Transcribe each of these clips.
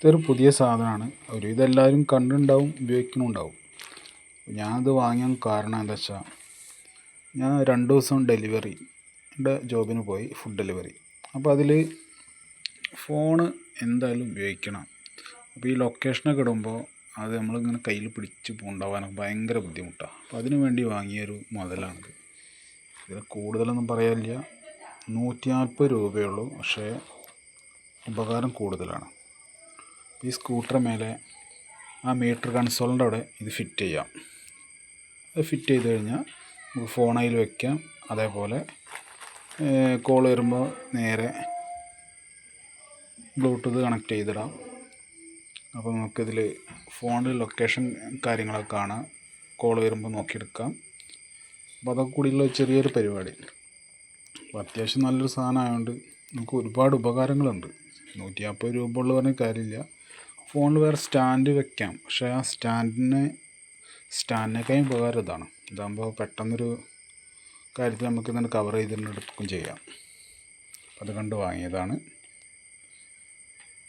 ഇതൊരു പുതിയ സാധനമാണ്. ഇതെല്ലാവരും കണ്ടിട്ടുണ്ടാവും, ഉപയോഗിക്കുന്നുണ്ടാവും. ഞാനത് വാങ്ങിയാൻ കാരണം എന്താ വെച്ചാൽ, ഞാൻ 2 ദിവസം ഡെലിവറിയുടെ ജോബിന് പോയി, ഫുഡ് ഡെലിവറി. അപ്പോൾ അതിൽ ഫോണ് എന്തായാലും ഉപയോഗിക്കണം. അപ്പോൾ ഈ ലൊക്കേഷനൊക്കെ ഇടുമ്പോൾ അത് നമ്മളിങ്ങനെ കയ്യിൽ പിടിച്ച് കൊണ്ടുപോകാനൊക്കെ ഭയങ്കര ബുദ്ധിമുട്ടാണ്. അപ്പോൾ അതിനു വേണ്ടി വാങ്ങിയൊരു മുതലാണിത്. ഇതിൽ കൂടുതലൊന്നും പറയാനില്ല. 140 രൂപയുള്ളൂ, പക്ഷേ ഉപകാരം കൂടുതലാണ്. ഈ സ്കൂട്ടർ മേലെ ആ മീറ്റർ കൺസോളിൻ്റെ അവിടെ ഇത് ഫിറ്റ് ചെയ്യാം. അത് ഫിറ്റ് ചെയ്ത് കഴിഞ്ഞാൽ നമുക്ക് ഫോൺ അതിൽ വയ്ക്കാം. അതേപോലെ കോൾ വരുമ്പോൾ നേരെ ബ്ലൂടൂത്ത് കണക്ട് ചെയ്തിടാം. അപ്പോൾ നമുക്കിതിൽ ഫോണിൽ ലൊക്കേഷൻ കാര്യങ്ങളൊക്കെ കാണാം, കോൾ വരുമ്പോൾ നോക്കിയെടുക്കാം. അപ്പോൾ അതൊക്കെ കൂടിയുള്ള ചെറിയൊരു പരിപാടി. അപ്പോൾ അത്യാവശ്യം നല്ലൊരു സാധനം ആയതുകൊണ്ട് നമുക്ക് ഒരുപാട് ഉപകാരങ്ങളുണ്ട്. 150 രൂപ ഉള്ള പറഞ്ഞ കാര്യമില്ല. ഫോണിൽ വേറെ സ്റ്റാൻഡ് വെക്കാം, പക്ഷേ ആ സ്റ്റാൻഡിനേക്കാളും ഉപകാരം ഇതാണ്. ഇതാകുമ്പോൾ പെട്ടെന്നൊരു കാര്യത്തിൽ നമുക്ക് ഇങ്ങനെ കവർ ചെയ്തിട്ട് എടുക്കുകയും ചെയ്യാം. അത് കണ്ട് വാങ്ങിയതാണ്.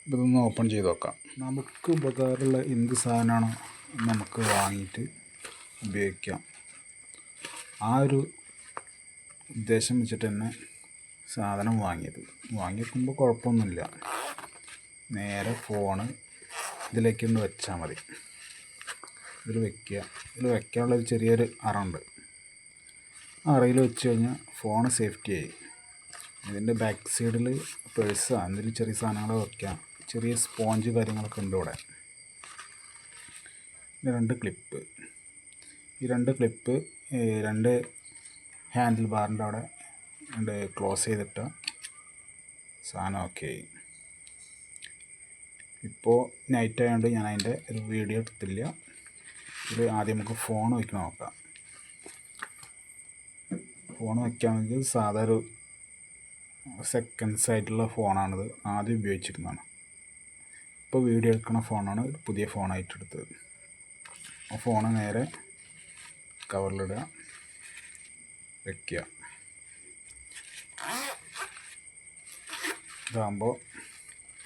ഇതൊന്ന് ഓപ്പൺ ചെയ്ത് നോക്കാം. നമുക്ക് ഉപകാരമുള്ള എന്ത് സാധനമാണോ നമുക്ക് വാങ്ങിയിട്ട് ഉപയോഗിക്കാം. ആ ഒരു ഉദ്ദേശം വെച്ചിട്ട് തന്നെ സാധനം വാങ്ങിയേക്കുമ്പോൾ കുഴപ്പമൊന്നുമില്ല. നേരെ ഫോണ് ഇതിലേക്ക് ഒന്ന് വെച്ചാൽ മതി. ഇതിൽ വെക്കാനുള്ളൊരു ചെറിയൊരു അറയുണ്ട്. ആ അറയിൽ വെച്ച് കഴിഞ്ഞാൽ ഫോണ് സേഫ്റ്റി ആയി. ഇതിൻ്റെ ബാക്ക് സൈഡിൽ പേഴ്സോ എന്തെങ്കിലും ചെറിയ സാധനങ്ങൾ വയ്ക്കാം. ചെറിയ സ്പോഞ്ച് കാര്യങ്ങളൊക്കെ ഉണ്ട് ഇവിടെ. പിന്നെ 2 ക്ലിപ്പ്. ഈ 2 ക്ലിപ്പ് 2 ഹാൻഡിൽ ബാറിൻ്റെ അവിടെ ക്ലോസ് ചെയ്തിട്ട് സാധനം ഓക്കെ ആയി. ഇപ്പോൾ നൈറ്റ് ആയതുകൊണ്ട് ഞാൻ അതിൻ്റെ ഒരു വീഡിയോ എടുത്തില്ല. ഇത് ആദ്യം നമുക്ക് ഫോൺ വയ്ക്കാൻ നോക്കാം. ഫോൺ വയ്ക്കുകയാണെങ്കിൽ സാധാ ഒരു സെക്കൻഡ്സ് ആയിട്ടുള്ള ഫോണാണിത്. ആദ്യം ഉപയോഗിച്ചിരുന്നതാണ്. ഇപ്പോൾ വീഡിയോ എടുക്കുന്ന ഫോണാണ് പുതിയ ഫോണായിട്ട് എടുത്തത്. ആ ഫോണ് നേരെ കവറിലിടുക, വയ്ക്കുക. ഇതാകുമ്പോൾ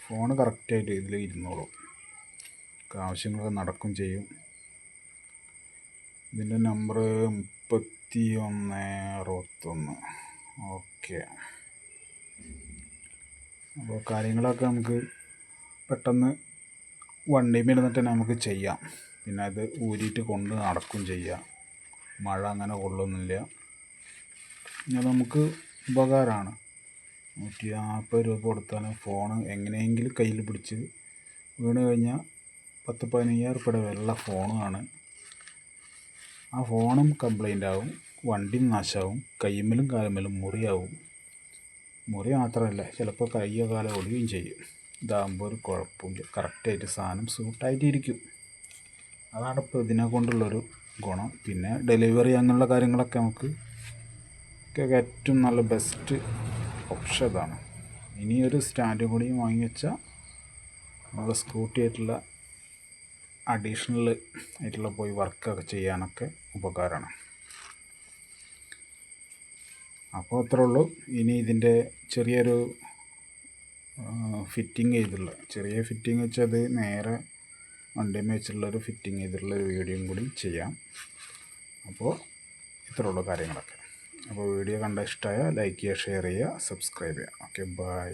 ഫോണ് കറക്റ്റായിട്ട് ഇതിൽ ഇരുന്നോളും. ആവശ്യങ്ങളൊക്കെ നടക്കും ചെയ്യും. ഇതിൻ്റെ നമ്പർ 3161. ഓക്കെ. അപ്പോൾ കാര്യങ്ങളൊക്കെ നമുക്ക് പെട്ടെന്ന് വണ്ടിയിൽ ഇരുന്നിട്ട് തന്നെ നമുക്ക് ചെയ്യാം. പിന്നെ അത് ഊരിയിട്ട് കൊണ്ട് നടക്കും ചെയ്യാം. മഴ അങ്ങനെ കൊള്ളുന്നില്ല. പിന്നെ നമുക്ക് ഉപകാരമാണ്. 150 രൂപ കൊടുത്താൽ ഫോണ് എങ്ങനെയെങ്കിലും കയ്യിൽ പിടിച്ച് വീണ് കഴിഞ്ഞാൽ 10-15 രൂപയുടെ വിലയുള്ള ഫോണുമാണ്. ആ ഫോണും കംപ്ലൈൻ്റ് ആവും, വണ്ടിയും നാശമാവും, കയ്യുമ്മലും കാലുമ്മലും മുറിയാവും. മുറി മാത്രമല്ല, ചിലപ്പോൾ കയ്യോ കാലോ ഒടിയുകയും ചെയ്യും. ഇതാകുമ്പോൾ ഒരു കുഴപ്പമില്ല, കറക്റ്റായിട്ട് സാധനം സൂട്ടായിട്ടിരിക്കും. അതാണ് ഇപ്പോൾ ഇതിനെ കൊണ്ടുള്ളൊരു ഗുണം. പിന്നെ ഡെലിവറി അങ്ങനെയുള്ള കാര്യങ്ങളൊക്കെ നമുക്ക് ഏറ്റവും നല്ല ബെസ്റ്റ് ഓപ്ഷൻ ഇതാണ്. ഇനിയൊരു സ്റ്റാൻഡ് കൂടി വാങ്ങി വെച്ചാൽ നമ്മുടെ സ്കൂട്ടി ആയിട്ടുള്ള അഡീഷണൽ ആയിട്ടുള്ള പോയി വർക്കൊക്കെ ചെയ്യാനൊക്കെ ഉപകാരമാണ്. അപ്പോൾ അത്രേ ഉള്ളൂ. ഇനി ഇതിൻ്റെ ചെറിയൊരു ഫിറ്റിങ് ചെയ്തുള്ള ചെറിയ ഫിറ്റിങ് വെച്ചാൽ അത് നേരെ വണ്ടിയിൽ വെച്ചുള്ളൊരു ഫിറ്റിങ് ചെയ്തിട്ടുള്ളൊരു വീഡിയോയും കൂടി ചെയ്യാം. അപ്പോൾ ഇത്രേ ഉള്ളൂ കാര്യങ്ങളൊക്കെ. അപ്പോൾ വീഡിയോ കണ്ട ഇഷ്ടമായ ലൈക്ക് ചെയ്യുക, ഷെയർ ചെയ്യുക, സബ്സ്ക്രൈബ് ചെയ്യുക. Okay, by.